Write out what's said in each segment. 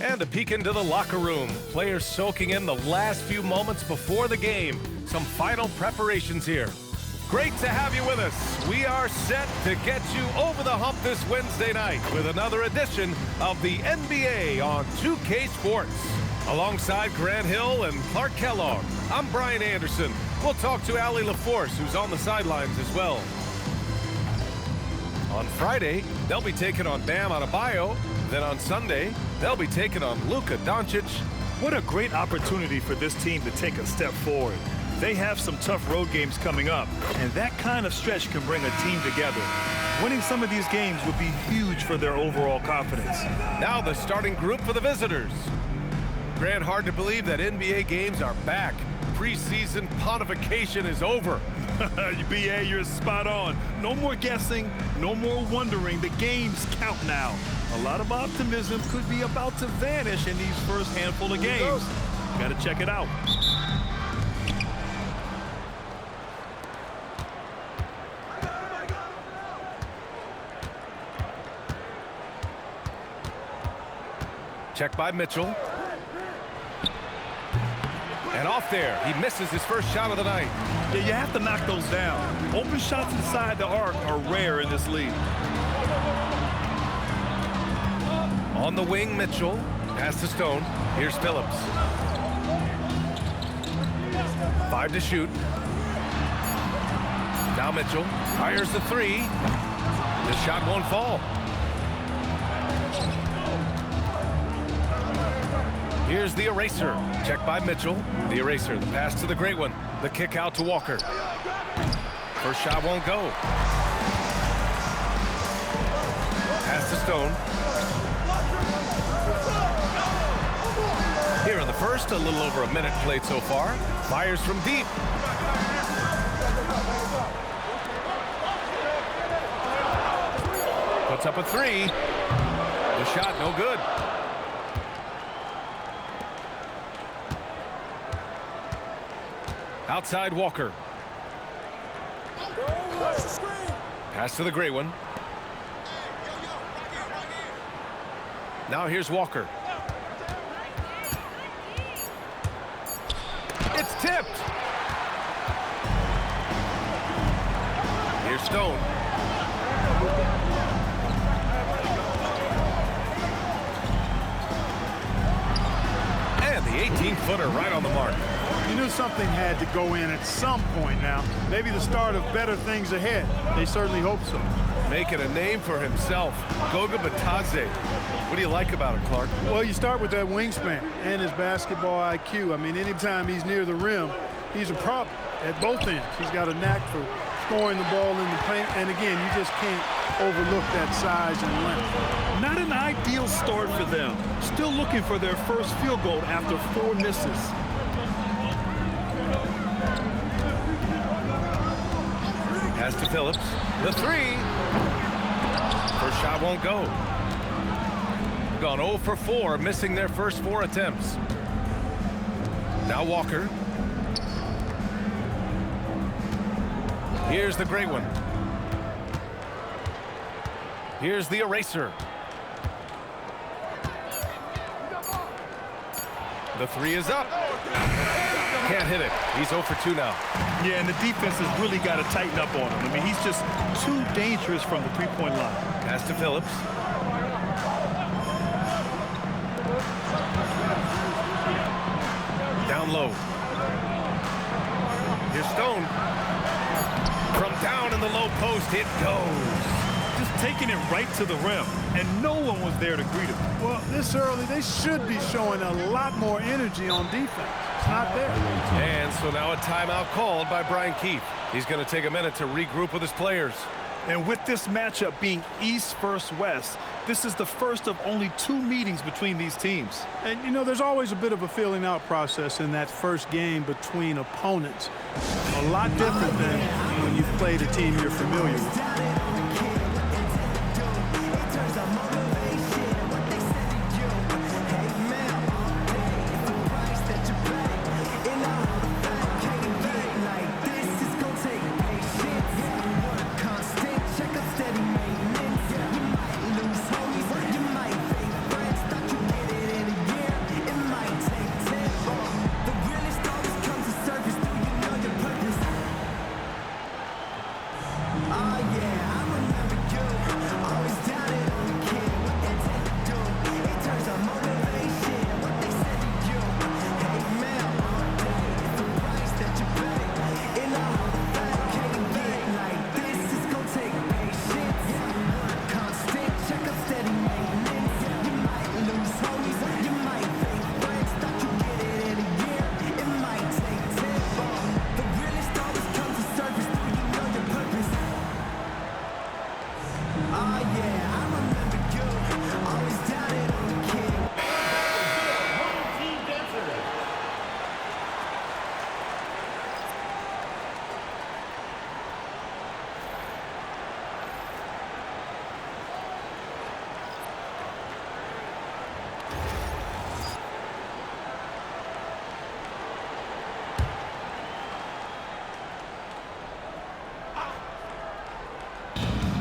And a peek into the locker room. Players soaking in the last few moments before the game. Some final preparations here. Great to have you with us. We are set to get you over the hump this Wednesday night with another edition of the NBA on 2K Sports. Alongside Grant Hill and Clark Kellogg, I'm Brian Anderson. We'll talk to Allie LaForce, who's on the sidelines as well. On Friday, they'll be taking on Bam Adebayo. Then on Sunday, they'll be taking on Luka Doncic. What a great opportunity for this team to take a step forward. They have some tough road games coming up, and that kind of stretch can bring a team together. Winning some of these games would be huge for their overall confidence. Now the starting group for the visitors. Grant, hard to believe that NBA games are back. Preseason pontification is over. BA, you're spot on. No more guessing, no more wondering. The games count now. A lot of optimism could be about to vanish in these first handful of games. Got to check it out. Check by Mitchell. And off there, he misses his first shot of the night. Yeah, you have to knock those down. Open shots inside the arc are rare in this league. On the wing, Mitchell. Pass to Stone. Here's Phillips. 5 to shoot. Now Mitchell fires the three. The shot won't fall. Here's the eraser. Check by Mitchell. The eraser. The pass to the great one. The kick out to Walker. First shot won't go. Pass to Stone. Here in the first, a little over a minute played so far. Fires from deep. Puts up a three. The shot no good. Outside Walker. Pass to the great one. Now here's Walker. It's tipped. Here's Stone. And the 18-footer right on the mark. You knew something had to go in at some point now. Maybe the start of better things ahead. They certainly hope so. Making a name for himself, Goga Bitadze. What do you like about it, Clark? Well, you start with that wingspan and his basketball IQ. I mean, anytime he's near the rim, he's a problem at both ends. He's got a knack for scoring the ball in the paint. And again, you just can't overlook that size and length. Not an ideal start for them. Still looking for their first field goal after 4 misses. Pass to Phillips. The three. First shot won't go. Gone 0 for 4, missing their first 4 attempts. Now Walker. Here's the great one. Here's the eraser. The three is up. Can't hit it. He's 0 for 2 now. Yeah, and the defense has really got to tighten up on him. I mean, he's just too dangerous from the three-point line. Pass to Phillips. Down low. Here's Stone. From down in the low post, it goes. Just taking it right to the rim, and no one was there to greet him. Well, this early, they should be showing a lot more energy on defense. It's not there. And so now a timeout called by Brian Keefe. He's going to take a minute to regroup with his players. And with this matchup being East versus West, this is the first of only 2 meetings between these teams. And, you know, there's always a bit of a filling out process in that first game between opponents. A lot different than when you've played a team you're familiar with.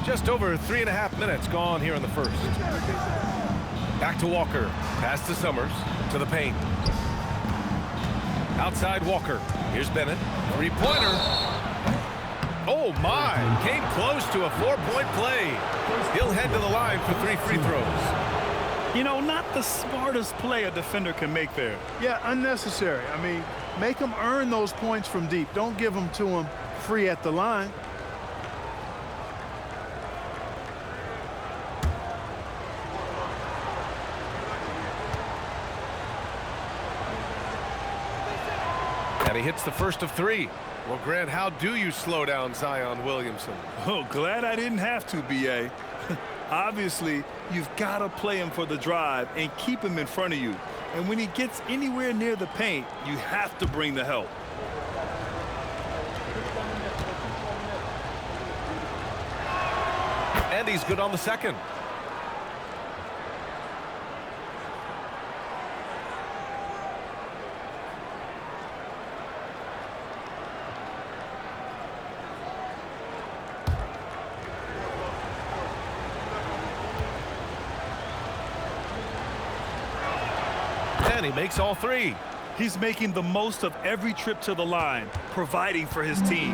Just over 3.5 minutes gone here in the first. Back to Walker. Pass to Summers. To the paint. Outside Walker. Here's Bennett. Three-pointer. Oh, my. Came close to a 4-point play. He'll head to the line for 3 free throws. You know, not the smartest play a defender can make there. Yeah, unnecessary. I mean, make them earn those points from deep. Don't give them to them free at the line. And he hits the first of 3. Well, Grant, how do you slow down Zion Williamson? Oh, glad I didn't have to, B.A. Obviously, you've got to play him for the drive and keep him in front of you. And when he gets anywhere near the paint, you have to bring the help. And he's good on the second. And he makes all 3. He's making the most of every trip to the line, providing for his team.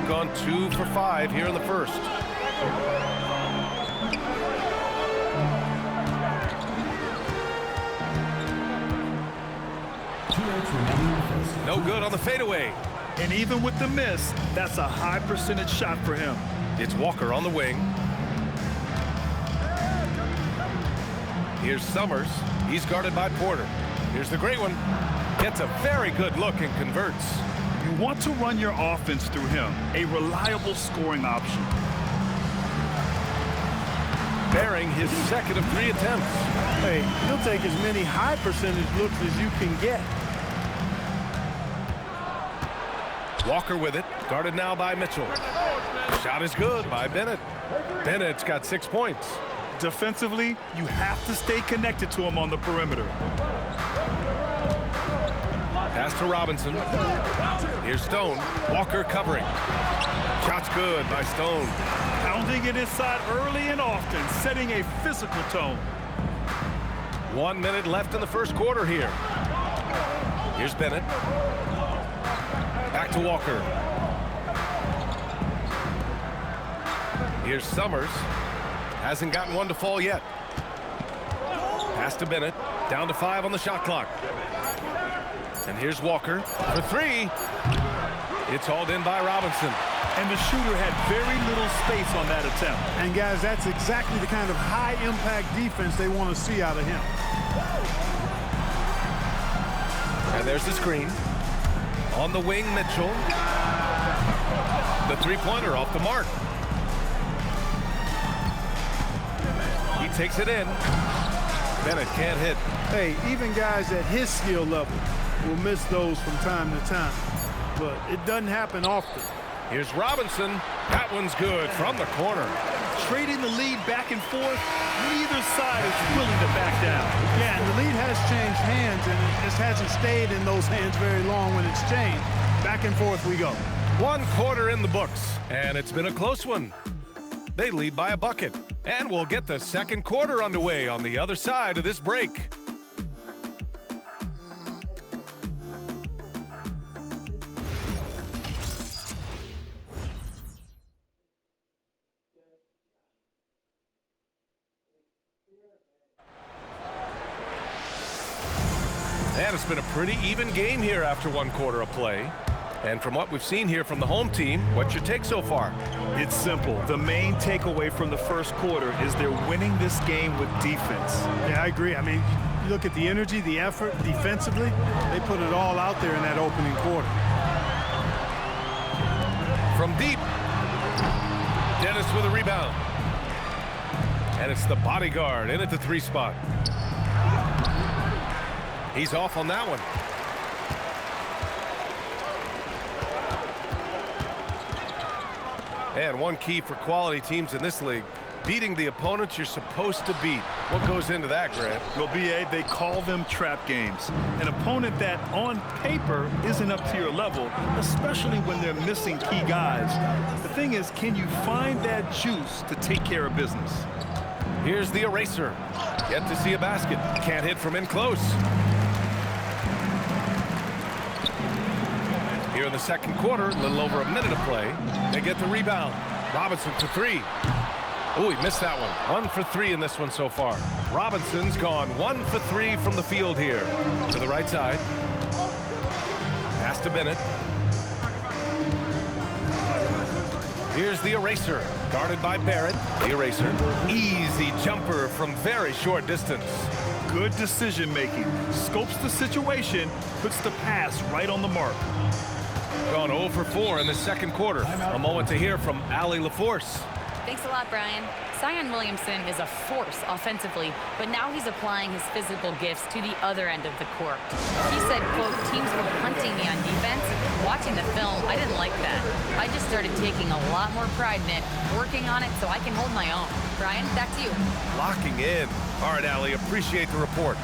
Gone 2 for 5 here in the first. No good on the fadeaway. And even with the miss, that's a high percentage shot for him. It's Walker on the wing. Here's Summers. He's guarded by Porter. Here's the great one. Gets a very good look and converts. You want to run your offense through him, a reliable scoring option. Bearing his second of 3 attempts. Hey, he'll take as many high percentage looks as you can get. Walker with it, guarded now by Mitchell. Shot is good by Bennett. Bennett's got 6 points. Defensively, you have to stay connected to him on the perimeter. Pass to Robinson. Here's Stone. Walker covering. Shot's good by Stone. Pounding it inside early and often, setting a physical tone. 1 minute left in the first quarter here. Here's Bennett. Back to Walker. Here's Summers. Hasn't gotten one to fall yet. Pass to Bennett. Down to 5 on the shot clock. And here's Walker for 3. It's hauled in by Robinson. And the shooter had very little space on that attempt. And guys, that's exactly the kind of high-impact defense they want to see out of him. And there's the screen. On the wing, Mitchell. The three-pointer off the mark. He takes it in. Bennett can't hit. Hey, even guys at his skill level will miss those from time to time. But it doesn't happen often. Here's Robinson. That one's good from the corner. Trading the lead back and forth, neither side is willing to back down. Yeah, and the lead has changed hands, and it just hasn't stayed in those hands very long when it's changed. Back and forth we go. 1 quarter in the books, and it's been a close one. They lead by a bucket, and we'll get the second quarter underway on the other side of this break. And it's been a pretty even game here after 1 quarter of play. And from what we've seen here from the home team, what's your take so far? It's simple. The main takeaway from the first quarter is they're winning this game with defense. Yeah, I agree. I mean, you look at the energy, the effort defensively, they put it all out there in that opening quarter. From deep, Dennis with a rebound. And it's the bodyguard in at the 3 spot. He's off on that one. And one key for quality teams in this league, beating the opponents you're supposed to beat. What goes into that, Grant? Well, B.A., they call them trap games. An opponent that, on paper, isn't up to your level, especially when they're missing key guys. The thing is, can you find that juice to take care of business? Here's the eraser. Yet to see a basket. Can't hit from in close. Here in the second quarter, a little over a minute of play. They get the rebound. Robinson for three. Oh, he missed that one. 1 for 3 in this one so far. Robinson's gone 1 for 3 from the field here. To the right side. Pass to Bennett. Here's the eraser. Guarded by Barrett. The eraser. Easy jumper from very short distance. Good decision making. Scopes the situation, puts the pass right on the mark. Gone 0 for 4 in the second quarter. A moment to hear from Allie LaForce. Thanks a lot, Brian. Zion Williamson is a force offensively, but now he's applying his physical gifts to the other end of the court. He said, quote, teams were hunting me on defense. Watching the film, I didn't like that. I just started taking a lot more pride in it, working on it so I can hold my own. Brian, back to you. Locking in. All right, Allie, appreciate the report.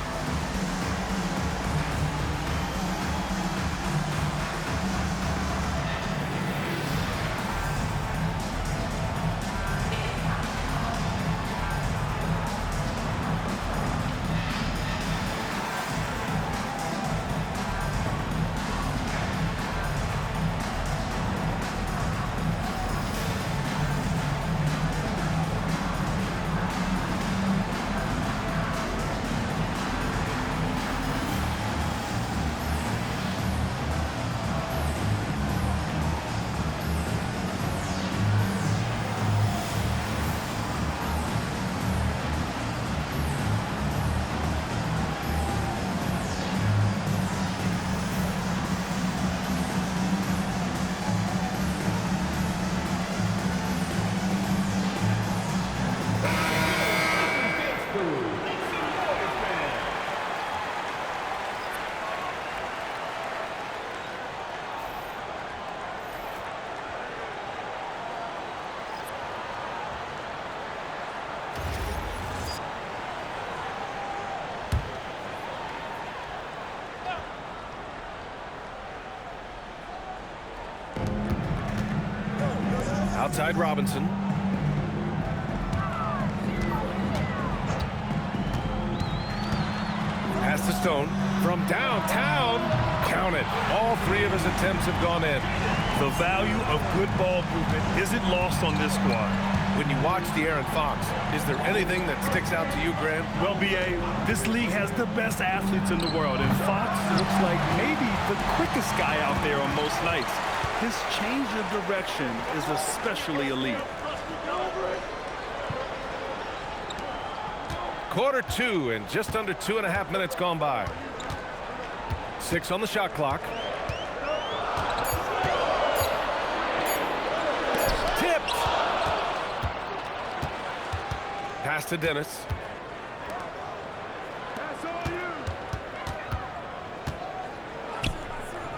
Outside Robinson. Pass to Stone. From downtown. Count it. All 3 of his attempts have gone in. The value of good ball movement isn't lost on this squad. When you watch De'Aaron Fox, is there anything that sticks out to you, Grant? Well, B.A., this league has the best athletes in the world, and Fox looks like maybe the quickest guy out there on most nights. His change of direction is especially elite. Quarter 2 and just under 2.5 minutes gone by. 6 on the shot clock. Tipped. Pass to Dennis.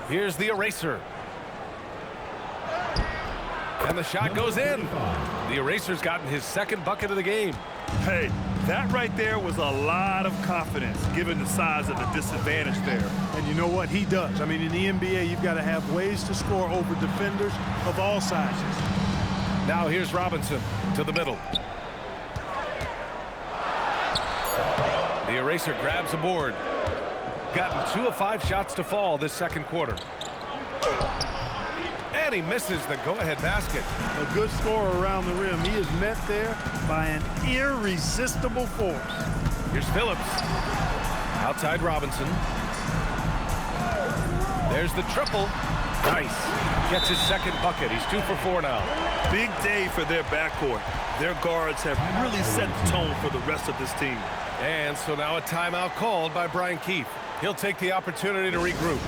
Here's the eraser. And the shot goes in. The eraser's gotten his second bucket of the game. Hey, that right there was a lot of confidence, given the size of the disadvantage there. And you know what? He does. I mean, in the NBA, you've got to have ways to score over defenders of all sizes. Now here's Robinson to the middle. The eraser grabs a board. Gotten 2 of 5 shots to fall this second quarter. And he misses the go-ahead basket. A good scorer around the rim. He is met there by an irresistible force. Here's Phillips. Outside Robinson. There's the triple. Nice. Gets his second bucket. He's 2 for 4 now. Big day for their backcourt. Their guards have really set the tone for the rest of this team. And so now a timeout called by Brian Keefe. He'll take the opportunity to regroup.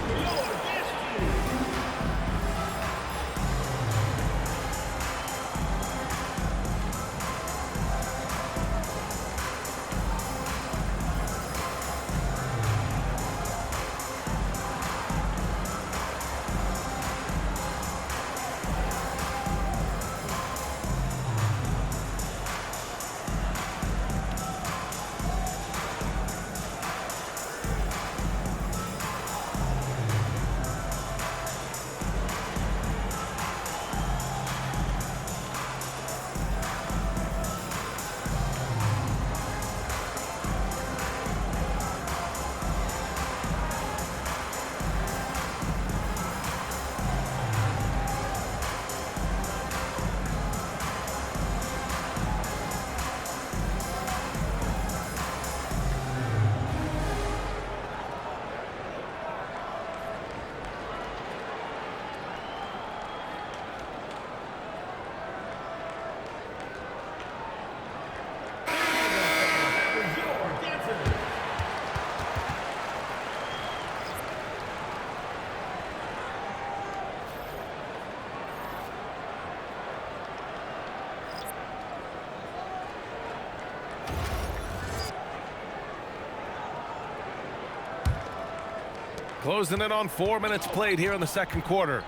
Closing in on 4 minutes played here in the second quarter.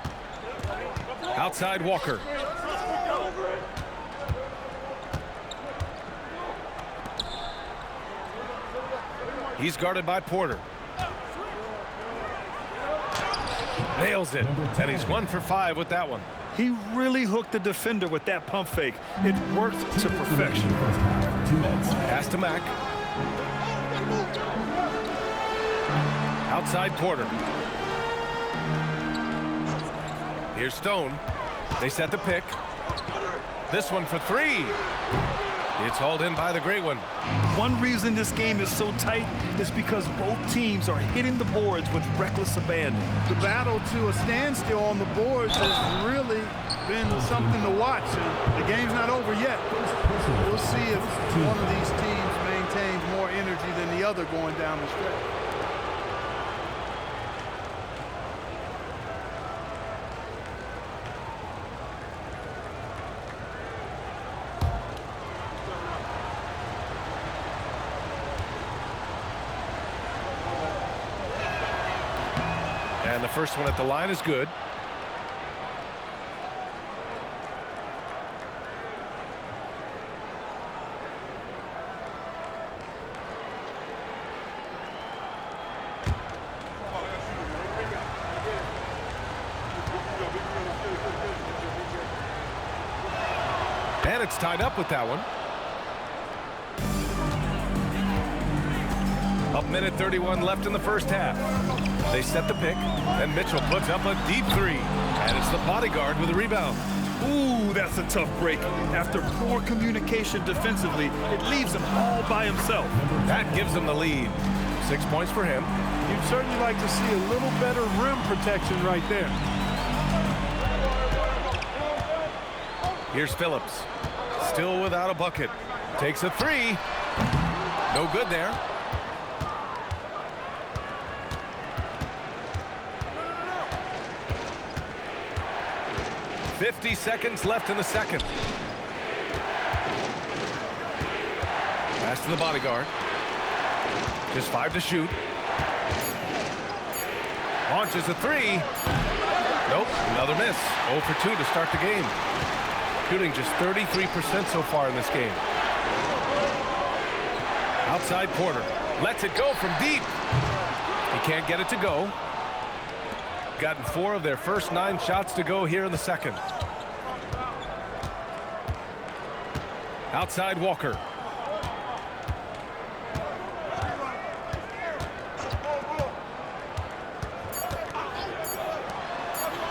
Outside Walker. He's guarded by Porter. Nails it, and he's 1 for 5 with that one. He really hooked the defender with that pump fake. It worked to perfection. Pass to Mack. Outside Porter. Here's Stone. They set the pick. This one for 3. It's hauled in by the great one. One reason this game is so tight is because both teams are hitting the boards with reckless abandon. The battle to a standstill on the boards has really been something to watch. And the game's not over yet. We'll see if one of these teams maintains more energy than the other going down the stretch. And the first one at the line is good. And it's tied up with that one. Up minute 31 left in the first half. They set the pick, and Mitchell puts up a deep 3. And it's the bodyguard with a rebound. Ooh, that's a tough break. After poor communication defensively, it leaves him all by himself. That gives him the lead. 6 points for him. You'd certainly like to see a little better rim protection right there. Here's Phillips. Still without a bucket. Takes a 3. No good there. 50 seconds left in the second. Pass to the bodyguard. Just 5 to shoot. Launches a 3. Nope, another miss. 0 for 2 to start the game. Shooting just 33% so far in this game. Outside Porter. Lets it go from deep. He can't get it to go. Gotten 4 of their first 9 shots to go here in the second. Outside Walker.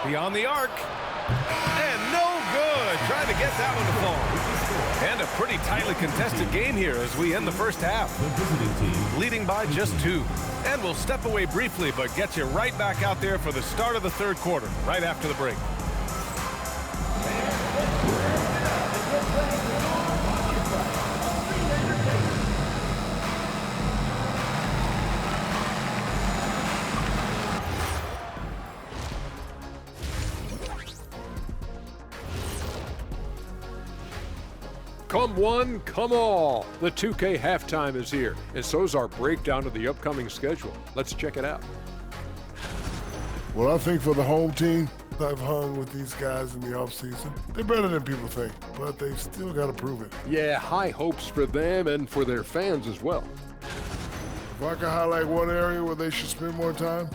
Beyond the arc. And no good. Trying to get that one to fall. And a pretty tightly contested game here as we end the first half. Leading by just 2. And we'll step away briefly, but get you right back out there for the start of the third quarter, right after the break. Come one, come all. The 2K halftime is here, and so's our breakdown of the upcoming schedule. Let's check it out. Well, I think for the home team, I've hung with these guys in the offseason. They're better than people think, but they've still got to prove it. Yeah, high hopes for them and for their fans as well. If I could highlight one area where they should spend more time,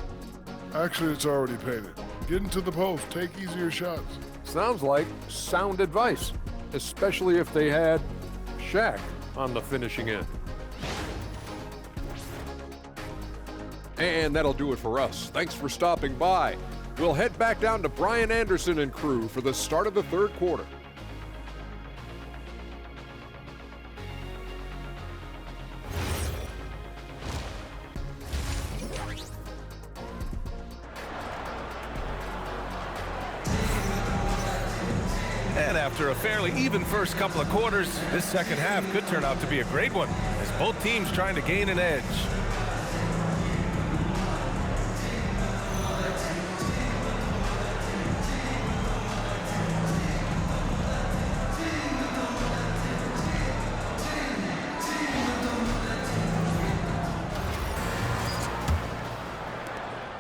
actually it's already painted. Get into the post, take easier shots. Sounds like sound advice, especially if they had Shaq on the finishing end. And that'll do it for us. Thanks for stopping by. We'll head back down to Brian Anderson and crew for the start of the third quarter. And after a fairly even first couple of quarters, this second half could turn out to be a great one as both teams trying to gain an edge.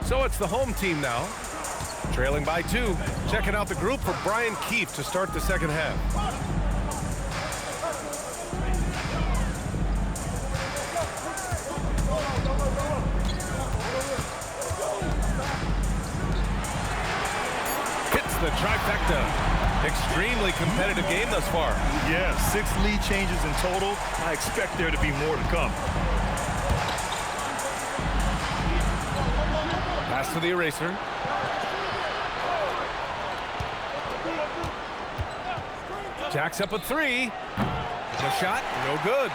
So it's the home team now, trailing by 2. Checking out the group for Brian Keefe to start the second half. Hits the trifecta. Extremely competitive game thus far. Yeah, 6 lead changes in total. I expect there to be more to come. Pass to the eraser. Jacks up a 3. The shot, no good.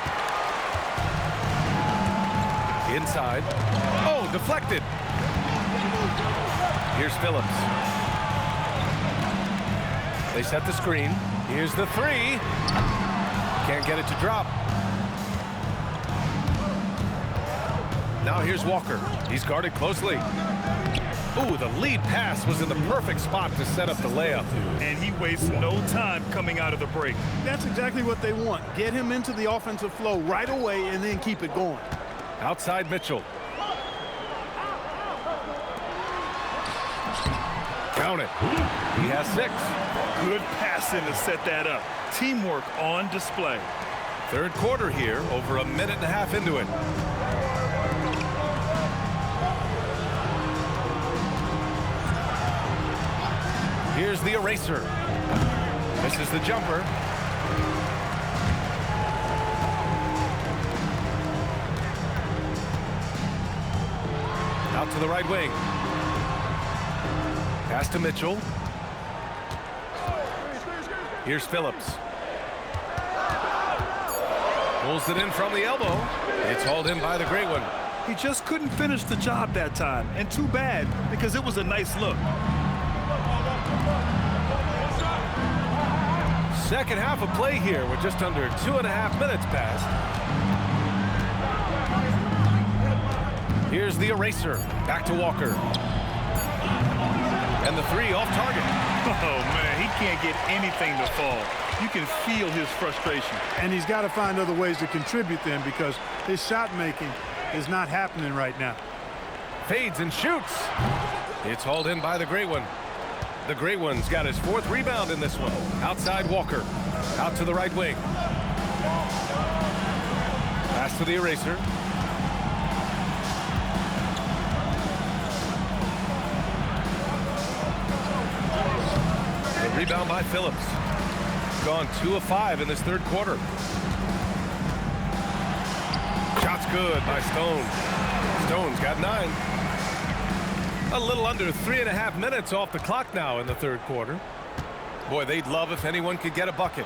Inside. Oh, deflected. Here's Phillips. They set the screen. Here's the 3. Can't get it to drop. Now here's Walker. He's guarded closely. Ooh, the lead pass was in the perfect spot to set up the layup. And he wastes no time coming out of the break. That's exactly what they want. Get him into the offensive flow right away and then keep it going. Outside Mitchell. Count it. He has 6. Good passing to set that up. Teamwork on display. Third quarter here, over a minute and a half into it. Here's the eraser. This is the jumper. Out to the right wing. Pass to Mitchell. Here's Phillips. Pulls it in from the elbow. It's hauled in by the great one. He just couldn't finish the job that time. And too bad, because it was a nice look. Second half of play here with just under 2.5 minutes passed. Here's the eraser. Back to Walker. And the 3 off target. Oh, man, he can't get anything to fall. You can feel his frustration. And he's got to find other ways to contribute then because his shot making is not happening right now. Fades and shoots. It's hauled in by the great one. The great one's got his 4th rebound in this one. Outside Walker. Out to the right wing. Pass to the eraser. The rebound by Phillips. Gone 2 of 5 in this third quarter. Shot's good by Stone. Stone's got 9. A little under 3.5 minutes off the clock now in the third quarter. Boy, they'd love if anyone could get a bucket.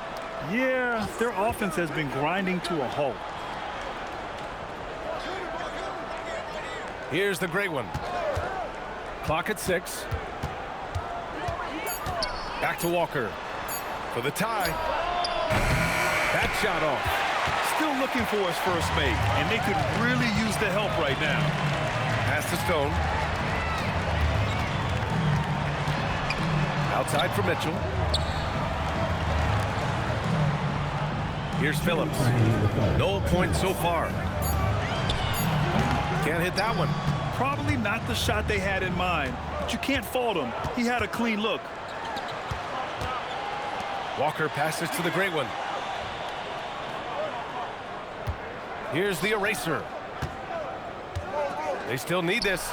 Yeah, their offense has been grinding to a halt. Here's the great one. Clock at 6. Back to Walker for the tie. That shot off. Still looking for his first make, and they could really use the help right now. Pass to Stone. Outside for Mitchell. Here's Phillips. No points so far. Can't hit that one. Probably not the shot they had in mind, but you can't fault him. He had a clean look. Walker passes to the great one. Here's the eraser. They still need this.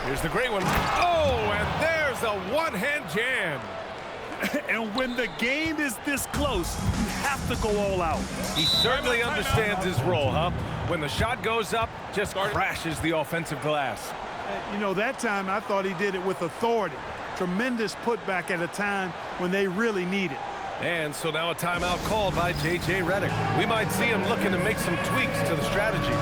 Here's the great one. Oh, and there's a one-hand jam. And when the game is this close, you have to go all out. He certainly understands his role, huh? When the shot goes up, just crashes the offensive glass. You know, that time I thought he did it with authority. Tremendous putback at a time when they really need it. And so now a timeout called by J.J. Redick. We might see him looking to make some tweaks to the strategy.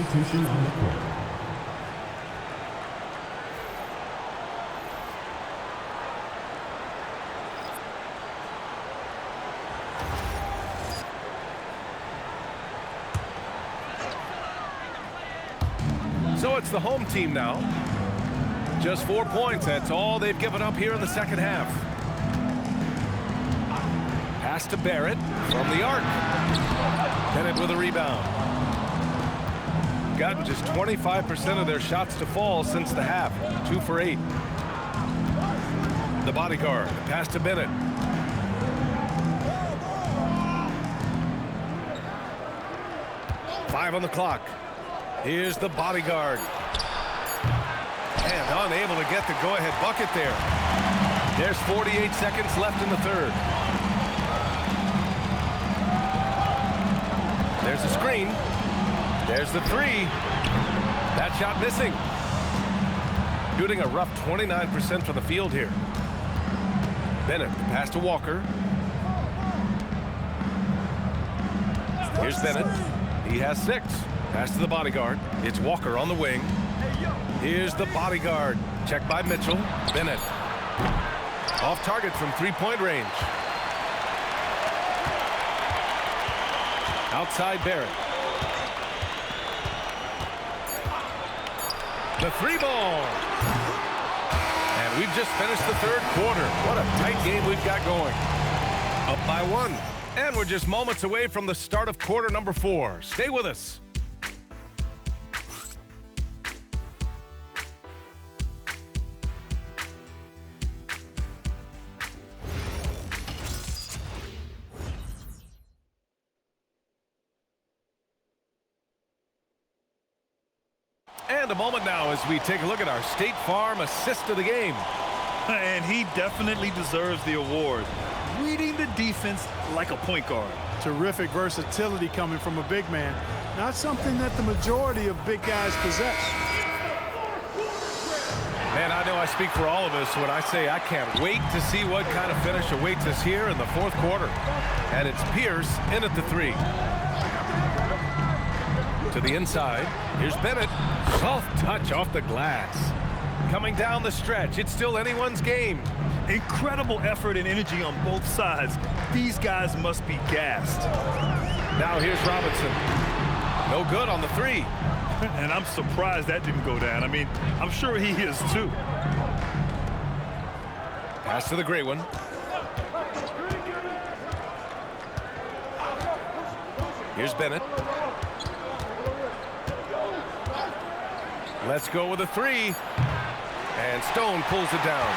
substitution on the court. So it's the home team now. Just 4 points. That's all they've given up here in the second half. Pass to Barrett from the arc. Bennett with a rebound. Gotten just 25% of their shots to fall since the half. 2 for 8. The bodyguard. Pass to Bennett. Five on the clock. Here's the bodyguard. And unable to get the go-ahead bucket there. There's 48 seconds left in the third. There's the screen. There's the three. That shot missing. Shooting a rough 29% from the field here. Bennett, pass to Walker. Here's Bennett. He has 6. Pass to the bodyguard. It's Walker on the wing. Here's the bodyguard. Checked by Mitchell. Bennett. Off target from three-point range. Outside Barrett. The three ball. And we've just finished the third quarter. What a tight game we've got going. Up by 1. And we're just moments away from the start of quarter number 4. Stay with us. And a moment now as we take a look at our State Farm assist of the game. And he definitely deserves the award. Reading the defense like a point guard. Terrific versatility coming from a big man. Not something that the majority of big guys possess. Man, I know I speak for all of us when I say I can't wait to see what kind of finish awaits us here in the fourth quarter. And it's Pierce in at the 3. To the inside. Here's Bennett. Soft touch off the glass. Coming down the stretch. It's still anyone's game. Incredible effort and energy on both sides. These guys must be gassed. Now here's Robinson. No good on the 3. And I'm surprised that didn't go down. I mean, I'm sure he is too. Pass to the great one. Here's Bennett. Let's go with a 3. And Stone pulls it down.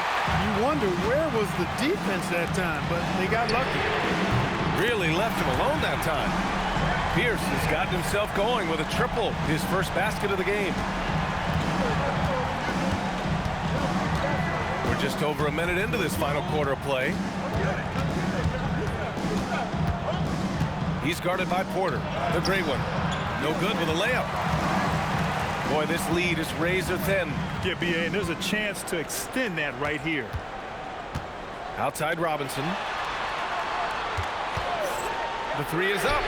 You wonder where was the defense that time, but they got lucky. Really left him alone that time. Pierce has gotten himself going with a triple, his first basket of the game. We're just over a minute into this final quarter of play. He's guarded by Porter, the great one. No good with a layup. Boy, this lead is razor thin. Yeah, BA, and there's a chance to extend that right here. Outside Robinson. The 3 is up.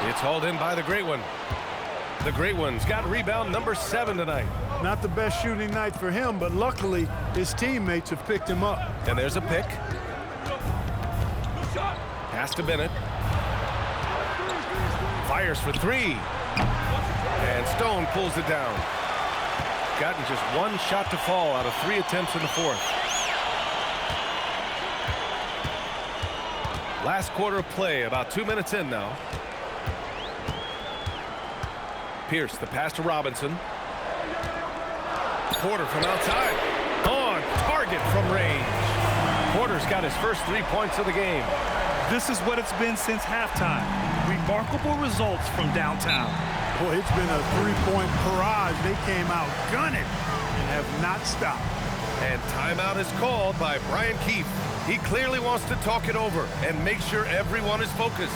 It's hauled in by the great one. The great one's got rebound number 7 tonight. Not the best shooting night for him, but luckily his teammates have picked him up. And there's a pick. Pass to Bennett. Fires for 3. And Stone pulls it down. Gotten just 1 shot to fall out of 3 attempts in the fourth. Last quarter of play, about 2 minutes in now. Pierce, the pass to Robinson. Porter from outside. On target from range. Porter's got his first 3 points of the game. This is what it's been since halftime. Remarkable results from downtown. Boy, it's been a 3-point barrage. They came out gunning and have not stopped. And timeout is called by Brian Keefe. He clearly wants to talk it over and make sure everyone is focused.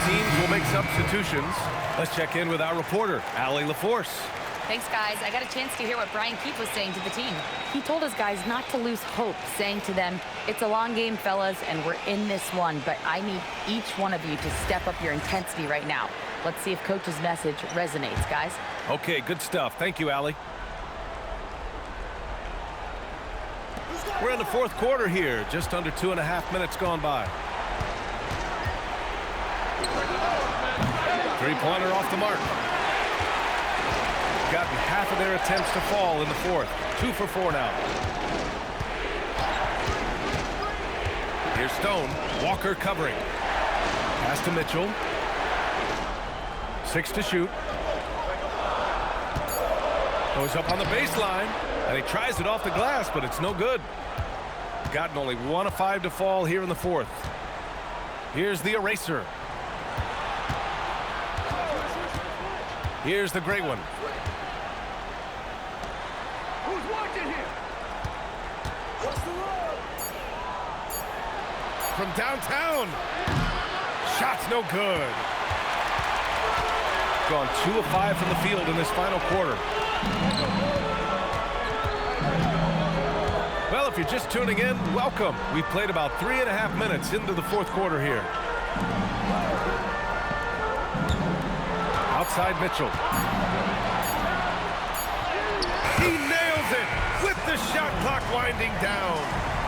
teams will make substitutions. Let's check in with our reporter, Allie LaForce. Thanks, guys. I got a chance to hear what Brian Keefe was saying to the team. He told his guys not to lose hope, saying to them, it's a long game, fellas, and we're in this one, but I need each one of you to step up your intensity right now. Let's see if Coach's message resonates, guys. Okay, good stuff. Thank you, Allie. We're in the fourth quarter here, just under 2.5 minutes gone by. Three-pointer off the mark. Gotten half of their attempts to fall in the fourth. 2 for 4 now. Here's Stone. Walker covering. Pass to Mitchell. 6 to shoot. Goes up on the baseline, and he tries it off the glass, but it's no good. Gotten only 1 of 5 to fall here in the fourth. Here's the eraser. Here's the great one. Who's watching here? What's the road? From downtown. Shot's no good. Gone 2 of 5 from the field in this final quarter. Well, if you're just tuning in, welcome. We've played about 3.5 minutes into the fourth quarter here. Outside Mitchell. He nails it with the shot clock winding down.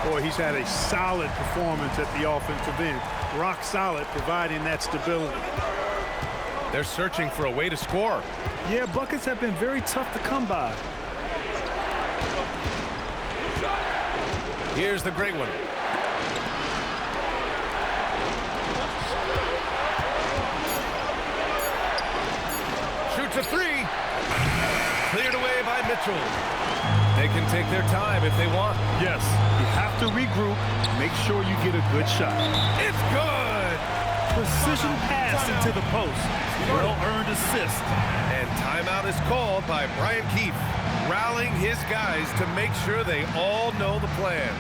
Boy, he's had a solid performance at the offensive end. Rock solid, providing that stability. They're searching for a way to score. Yeah, buckets have been very tough to come by. Here's the great one. Shoots a 3. Cleared away by Mitchell. They can take their time if they want. Yes, you have to regroup. Make sure you get a good shot. It's good. Precision pass into the post. Well-earned assist. And timeout is called by Brian Keefe, rallying his guys to make sure they all know the plan.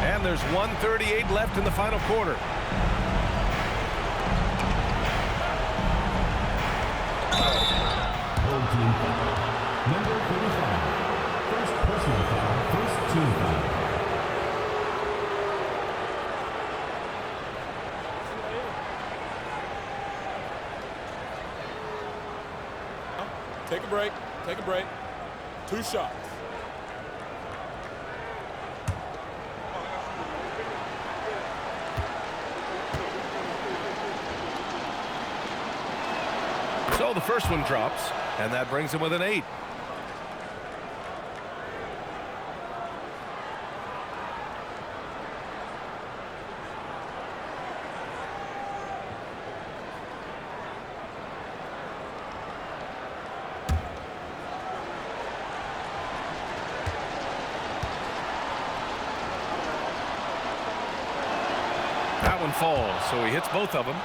And there's 1:38 left in the final quarter. Number 35. First personal foul, first team foul. Take a break. Take a break. 2 shots. So the first one drops, and that brings him with an 8. one falls, so he hits both of them.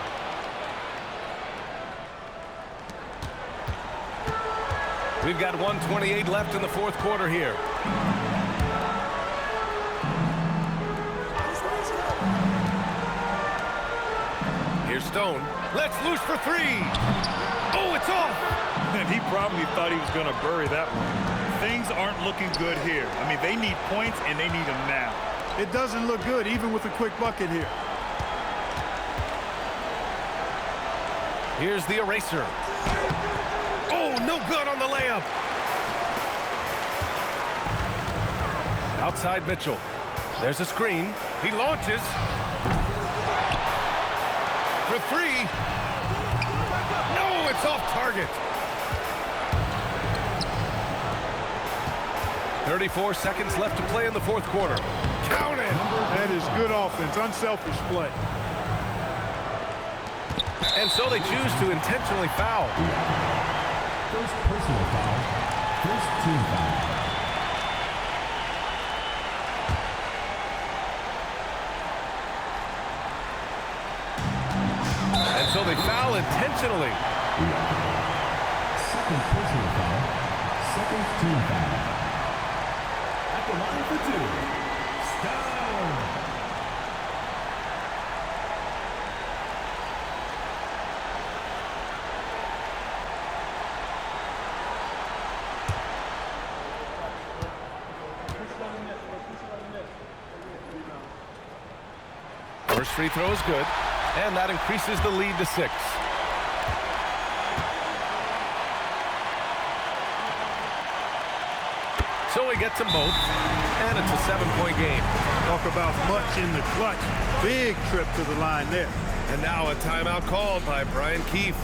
We've got 1:28 left in the fourth quarter here. Here's Stone. Let's loose for three. Oh, it's off. And he probably thought he was going to bury that one. Things aren't looking good here. I mean, they need points, and they need them now. It doesn't look good, even with a quick bucket here. Here's the eraser. Oh, no good on the layup. Outside Mitchell. There's a screen. He launches. For three. No, it's off target. 34 seconds left to play in the fourth quarter. Count it. That is good offense, unselfish play. And so they choose to intentionally foul. First personal foul. First team foul. And so they foul intentionally. Second personal foul. Second team foul. At the line for two. Stone. First free throw is good, and that increases the lead to 6. So he gets them both, and it's a 7-point game. Talk about much in the clutch. Big trip to the line there. And now a timeout called by Brian Keefe.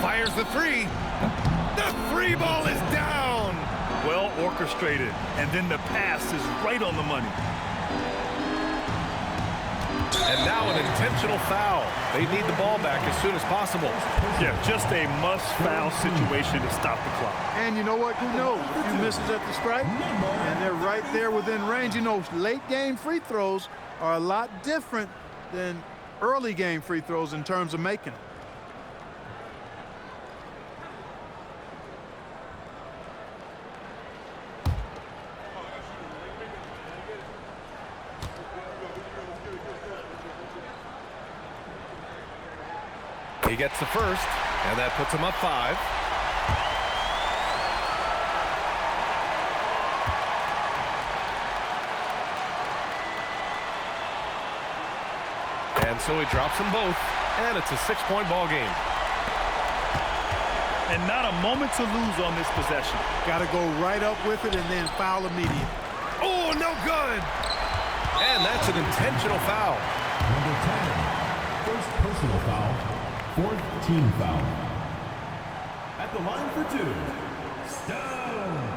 Fires the three. The free ball is down. Well orchestrated, and then the pass is right on the money. And now an intentional foul. They need the ball back as soon as possible. Yeah, just a must-foul situation to stop the clock. And you know what? Who knows? A few misses at the stripe, and they're right there within range. You know, late-game free throws are a lot different than early-game free throws in terms of making it. He gets the first, and that puts him up 5. And so he drops them both, and it's a 6-point ball game. And not a moment to lose on this possession. Got to go right up with it and then foul immediately. Oh, no good. And that's an intentional foul. Number 10. First personal foul. Fourth team foul. At the line for two, Stone.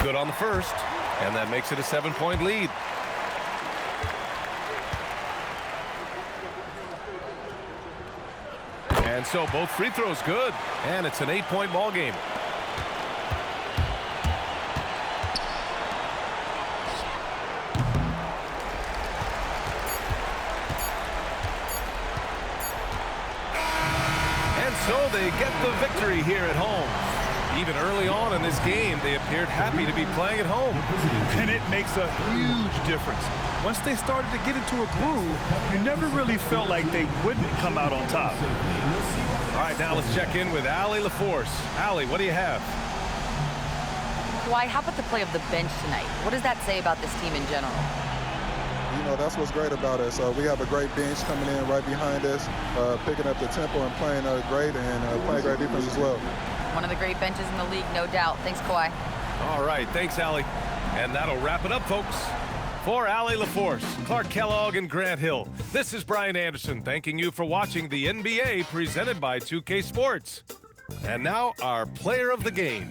Good on the first, and that makes it a 7-point lead. And so both free throws good, and it's an 8-point ball game. And so they get the victory here at home. Even early on in this game, they appeared happy to be playing at home. And it makes a huge difference. Once they started to get into a groove, you never really felt like they wouldn't come out on top. All right, now let's check in with Allie LaForce. Allie, what do you have? Kawhi, how about the play of the bench tonight? What does that say about this team in general? You know, that's what's great about us. We have a great bench coming in right behind us, picking up the tempo and playing great and playing great defense as well. One of the great benches in the league, no doubt. Thanks, Kawhi. All right, thanks, Allie. And that'll wrap it up, folks. For Allie LaForce, Clark Kellogg, and Grant Hill, this is Brian Anderson thanking you for watching the NBA presented by 2K Sports. And now, our player of the game.